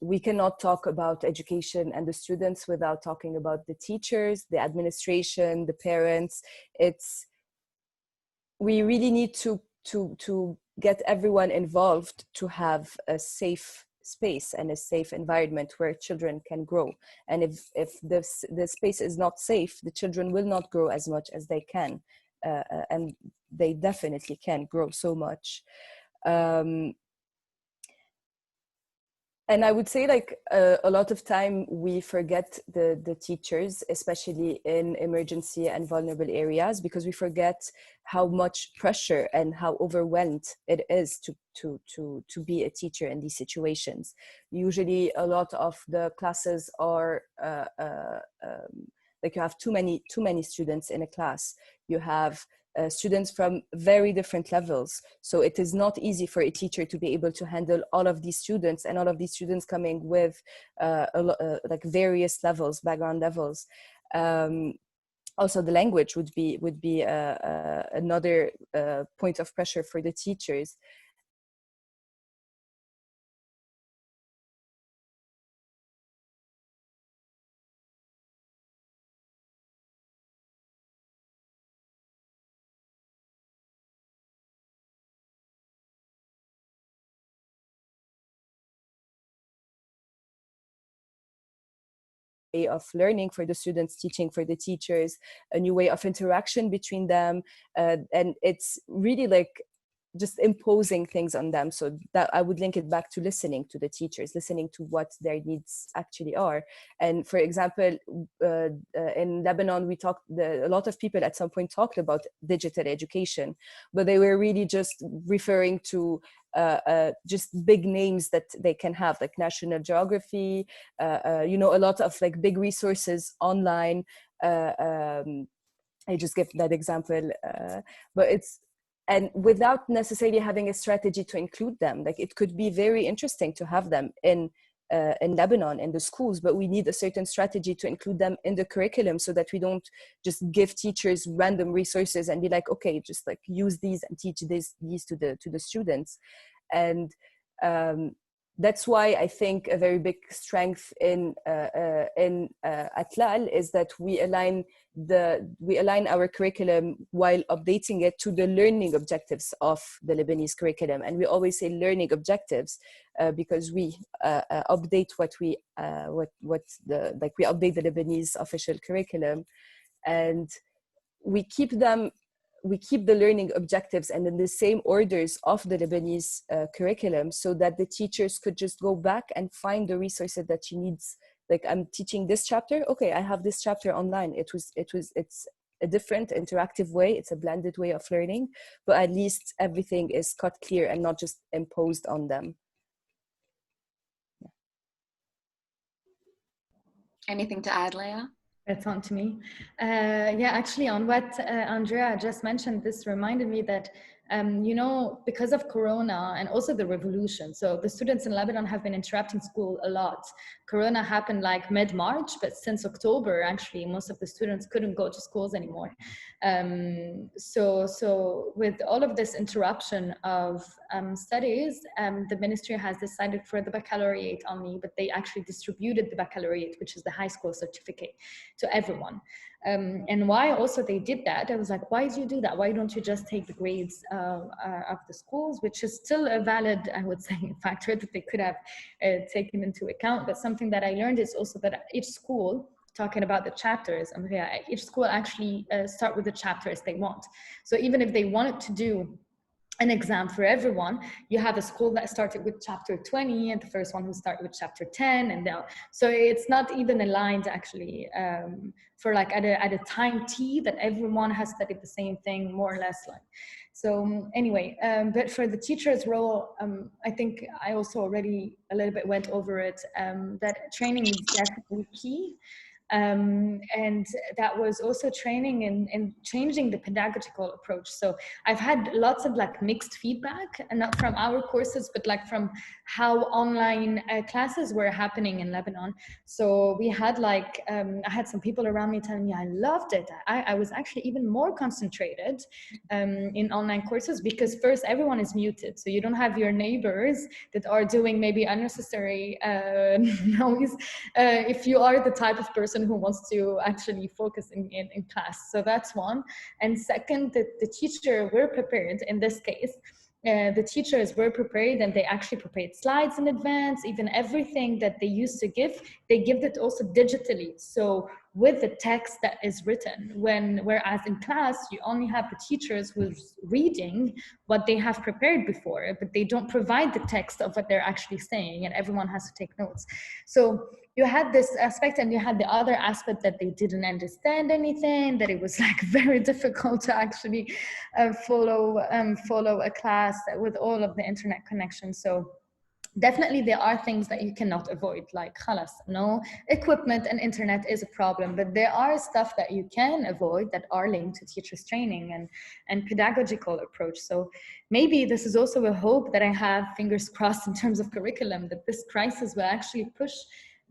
we cannot talk about education and the students without talking about the teachers, the administration, the parents. We really need to get everyone involved to have a safe space and a safe environment where children can grow. And if the space is not safe, the children will not grow as much as they can. And they definitely can grow so much. And I would say like a lot of time we forget the teachers, especially in emergency and vulnerable areas, because we forget how much pressure and how overwhelmed it is to be a teacher in these situations. Usually a lot of the classes are like you have too many students in a class. You have students from very different levels. So it is not easy for a teacher to be able to handle all of these students, and all of these students coming with like various levels, background levels. Also, the language would be another point of pressure for the teachers. Of learning for the students, teaching for the teachers, a new way of interaction between them, and it's really like just imposing things on them. So that I would link it back to listening to the teachers, listening to what their needs actually are. And for example, in Lebanon, a lot of people at some point talked about digital education, but they were really just referring to just big names that they can have, like National Geography, a lot of like big resources online. I just give that example, but and without necessarily having a strategy to include them. Like it could be very interesting to have them in Lebanon in the schools, but we need a certain strategy to include them in the curriculum, so that we don't just give teachers random resources and be like, okay, just like use these and teach these to the students. And that's why I think a very big strength in Atlal is that we align our curriculum while updating it to the learning objectives of the Lebanese curriculum. And we always say learning objectives because we update we update the Lebanese official curriculum, and we keep the learning objectives and in the same orders of the Lebanese curriculum, so that the teachers could just go back and find the resources that she needs. Like, I'm teaching this chapter, okay, I have this chapter online. It's a different interactive way. It's a blended way of learning, but at least everything is cut clear and not just imposed on them. Anything to add, Leah? That's on to me. Yeah, actually, on what Andrea just mentioned, this reminded me that, because of Corona and also the revolution, so the students in Lebanon have been interrupting school a lot. Corona happened like mid-March, but since October, actually, most of the students couldn't go to schools anymore. So with all of this interruption of studies, the ministry has decided for the baccalaureate only, but they actually distributed the baccalaureate, which is the high school certificate, to everyone. And why also they did that, I was like, why do you do that? Why don't you just take the grades of the schools, which is still a valid, I would say, factor that they could have taken into account. But something that I learned is also that each school, talking about the chapters, each school actually start with the chapters they want. So even if they wanted to do an exam for everyone, you have a school that started with chapter 20 and the first one who started with chapter 10, and so it's not even aligned actually for like at a time T that everyone has studied the same thing more or less. Like, so anyway, but for the teacher's role, I think I also already a little bit went over it, that training is definitely key. And that was also training in changing the pedagogical approach. So I've had lots of like mixed feedback, and not from our courses, but like from how online classes were happening in Lebanon. So we had like, I had some people around me telling me, I loved it. I was actually even more concentrated in online courses, because first everyone is muted. So you don't have your neighbors that are doing maybe unnecessary noise if you are the type of person who wants to actually focus in class. So that's one. And second, the teacher were prepared in this case. The teachers were prepared, and they actually prepared slides in advance. Even everything that they used to give, they give it also digitally. So with the text that is written, whereas in class you only have the teachers who's reading what they have prepared before, but they don't provide the text of what they're actually saying, and everyone has to take notes. So you had this aspect, and you had the other aspect that they didn't understand anything, that it was like very difficult to actually follow a class with all of the internet connections. So definitely there are things that you cannot avoid, like khalas, no, equipment and internet is a problem, but there are stuff that you can avoid that are linked to teachers training and pedagogical approach. So maybe this is also a hope that I have, fingers crossed, in terms of curriculum, that this crisis will actually push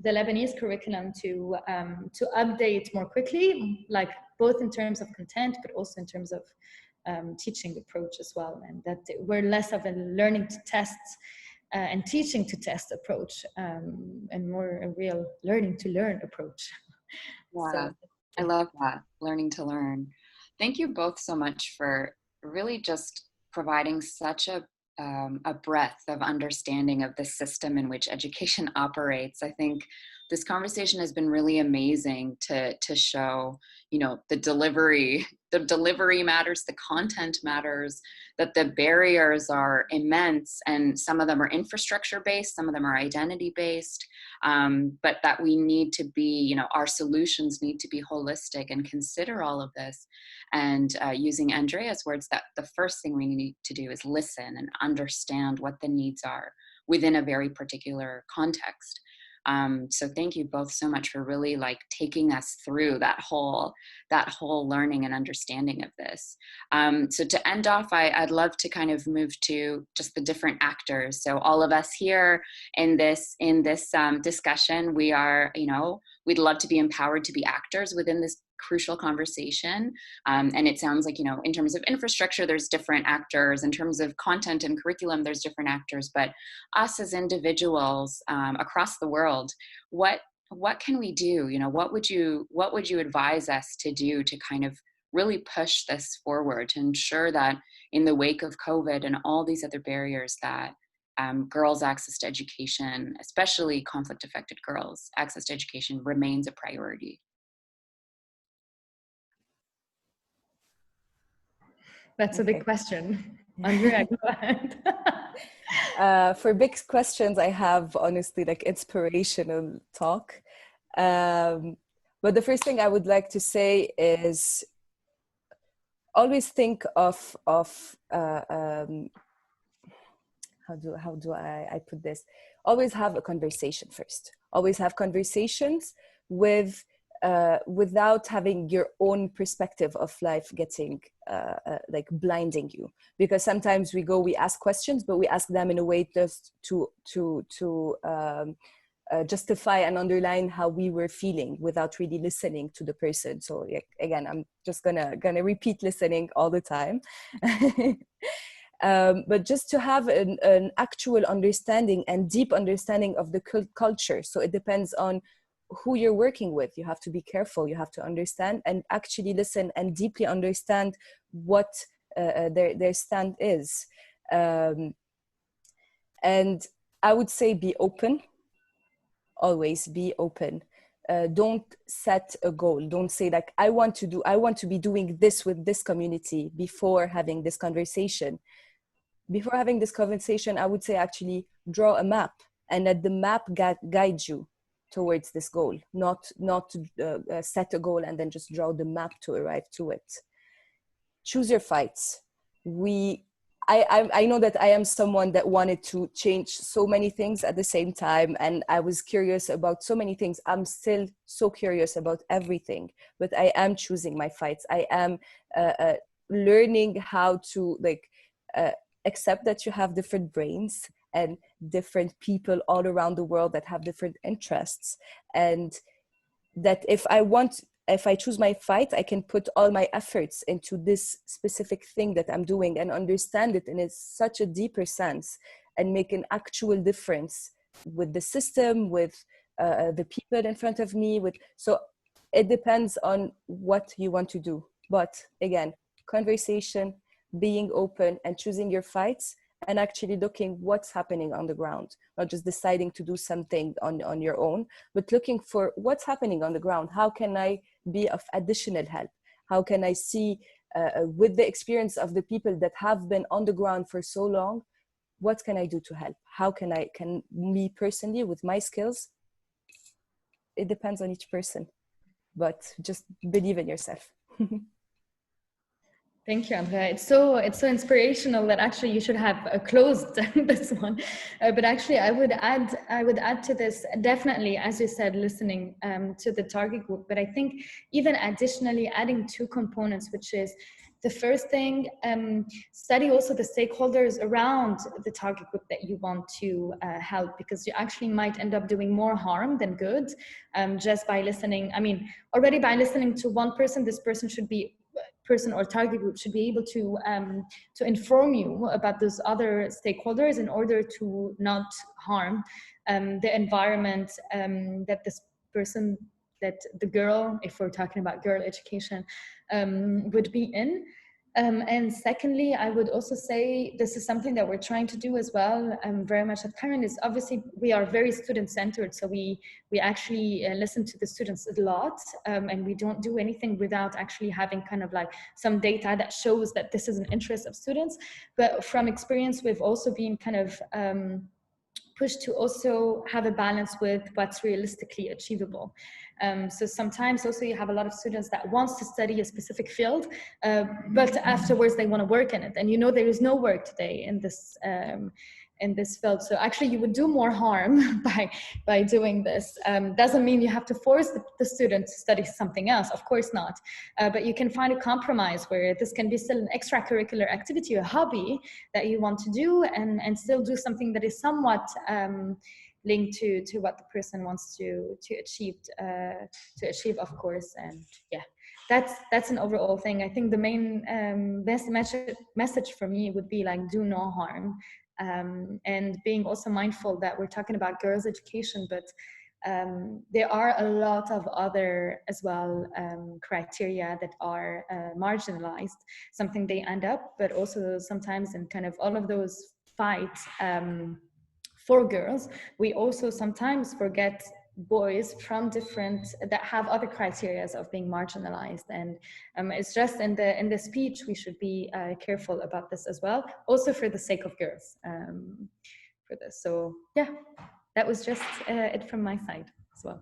the Lebanese curriculum to update more quickly, like both in terms of content, but also in terms of teaching approach as well, and that we're less of a learning to test and teaching to test approach, and more a real learning to learn approach. Yeah, So, I love that, learning to learn. Thank you both so much for really just providing such a breadth of understanding of the system in which education operates. I think this conversation has been really amazing to show, you know, the delivery matters, the content matters, that the barriers are immense, and some of them are infrastructure based, some of them are identity based, but that we need to be, you know, our solutions need to be holistic and consider all of this. And using Andrea's words, that the first thing we need to do is listen and understand what the needs are within a very particular context. So thank you both so much for really like taking us through that whole learning and understanding of this. So to end off, I'd love to kind of move to just the different actors. So all of us here in this discussion, we are, you know, we'd love to be empowered to be actors within this crucial conversation. And it sounds like, you know, in terms of infrastructure, there's different actors. In terms of content and curriculum, there's different actors. But us as individuals across the world, what can we do? You know, what would you advise us to do to kind of really push this forward, to ensure that in the wake of COVID and all these other barriers, that girls' access to education, especially conflict-affected girls' access to education, remains a priority? that's a big question. Andrea, go ahead. For big questions, I have honestly like inspirational talk. But the first thing I would like to say is always think of how do I put this? Always have a conversation first. Always have conversations with without having your own perspective of life getting like blinding you, because sometimes we ask questions, but we ask them in a way just to justify and underline how we were feeling without really listening to the person. So again, I'm just gonna repeat listening all the time. But just to have an actual understanding and deep understanding of the culture. So it depends on who you're working with. You have to be careful. You have to understand and actually listen and deeply understand what their stand is. And I would say be open. Always be open. Don't set a goal. Don't say like, I want to be doing this with this community before having this conversation. Before having this conversation, I would say actually draw a map, and let the map guide you towards this goal, not set a goal and then just draw the map to arrive to it. Choose your fights. I know that I am someone that wanted to change so many things at the same time, and I was curious about so many things. I'm still so curious about everything, but I am choosing my fights. I am learning how to accept that you have different brains and different people all around the world that have different interests, and that if I choose my fight, I can put all my efforts into this specific thing that I'm doing and understand it in such a deeper sense and make an actual difference with the system, with the people in front of me. So it depends on what you want to do. But again, conversation, being open and choosing your fights, and actually looking what's happening on the ground, not just deciding to do something on your own, but looking for what's happening on the ground. How can I be of additional help? How can I see with the experience of the people that have been on the ground for so long, what can I do to help? How can me personally, with my skills, it depends on each person, but just believe in yourself. Thank you, Andrea. It's so inspirational that actually you should have closed this one. But actually, I would add to this, definitely, as you said, listening to the target group. But I think even additionally adding two components, which is the first thing, study also the stakeholders around the target group that you want to help, because you actually might end up doing more harm than good just by listening. I mean, already by listening to one person, this person or target group should be able to inform you about those other stakeholders in order to not harm the environment that this person, that the girl, if we're talking about girl education, would be in. And secondly, I would also say this is something that we're trying to do as well, very much at Karen, is obviously we are very student-centered, so we actually listen to the students a lot, and we don't do anything without actually having kind of like some data that shows that this is an interest of students. But from experience, we've also been kind of pushed to also have a balance with what's realistically achievable. So sometimes also you have a lot of students that wants to study a specific field, but afterwards they want to work in it. And you know there is no work today in this field. So actually you would do more harm by doing this. Doesn't mean you have to force the student to study something else, of course not. But you can find a compromise where this can be still an extracurricular activity, a hobby that you want to do, and still do something that is somewhat linked to what the person wants to achieve, of course. And yeah, that's an overall thing. I think the main best message for me would be like, do no harm. And being also mindful that we're talking about girls' education, but there are a lot of other as well criteria that are marginalized, something they end up, but also sometimes in kind of all of those fights for girls, we also sometimes forget boys from different, that have other criteria of being marginalized. And it's just in the speech we should be careful about this as well, also for the sake of girls, for this. So yeah, that was just it from my side as well.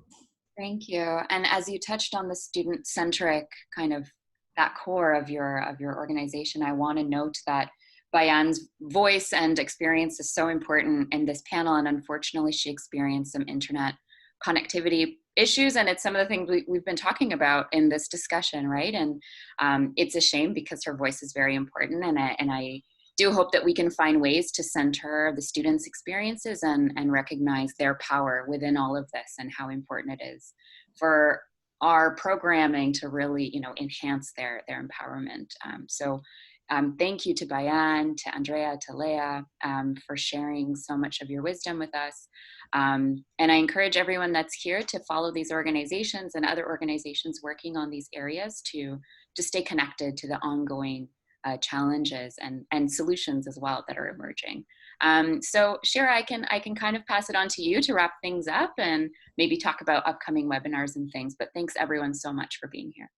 Thank you. And as you touched on the student-centric kind of that core of your organization, I want to note that Bayan's voice and experience is so important in this panel, and unfortunately she experienced some internet connectivity issues, and it's some of the things we've been talking about in this discussion, right? And it's a shame because her voice is very important, and I do hope that we can find ways to center the students' experiences and recognize their power within all of this, and how important it is for our programming to really, enhance their empowerment. Thank you to Bayan, to Andrea, to Leah, for sharing so much of your wisdom with us. And I encourage everyone that's here to follow these organizations and other organizations working on these areas to stay connected to the ongoing challenges and solutions as well that are emerging. So Shira, I can kind of pass it on to you to wrap things up and maybe talk about upcoming webinars and things, but thanks everyone so much for being here.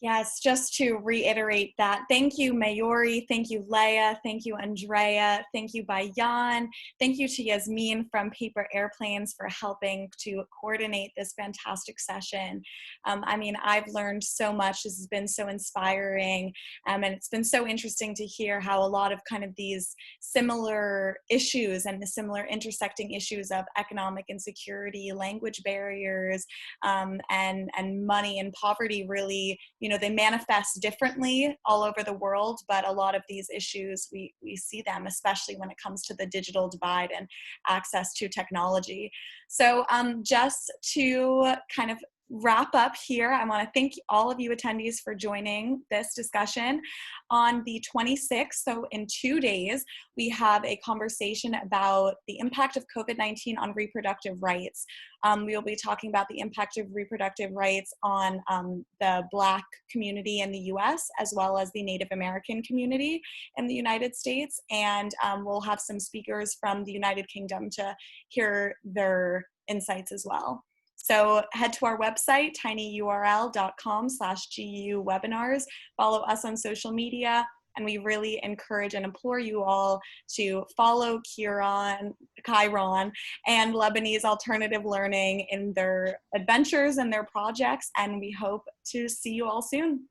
Yes, just to reiterate that, thank you, Mayuri, thank you, Leah, thank you, Andrea, thank you, Bayan, thank you to Yasmin from Paper Airplanes for helping to coordinate this fantastic session. I mean, I've learned so much. This has been so inspiring, and it's been so interesting to hear how a lot of kind of these similar issues and the similar intersecting issues of economic insecurity, language barriers, and money and poverty really, they manifest differently all over the world, but a lot of these issues, we see them, especially when it comes to the digital divide and access to technology. So just to kind of wrap up here. I want to thank all of you attendees for joining this discussion. On the 26th, so in 2 days, we have a conversation about the impact of COVID-19 on reproductive rights. We will be talking about the impact of reproductive rights on the Black community in the US, as well as the Native American community in the United States. And we'll have some speakers from the United Kingdom to hear their insights as well. So head to our website, tinyurl.com/GU webinars. Follow us on social media, and we really encourage and implore you all to follow Chiron and Lebanese Alternative Learning in their adventures and their projects, and we hope to see you all soon.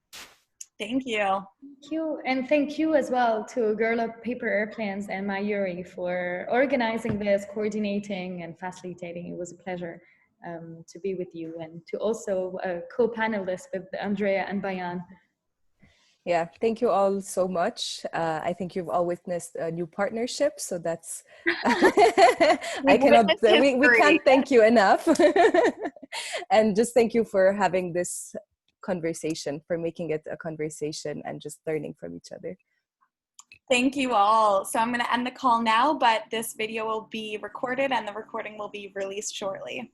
Thank you. Thank you. And thank you as well to Girl Up Paper Airplanes and Mayuri for organizing this, coordinating and facilitating. It was a pleasure to be with you, and to also co-panelist with Andrea and Bayan. Yeah, thank you all so much. I think you've all witnessed a new partnership, so that's we can't thank you enough. And just thank you for having this conversation, for making it a conversation and just learning from each other. Thank you all. So I'm going to end the call now, but this video will be recorded and the recording will be released shortly.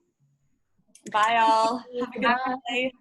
Bye all. Have a good day.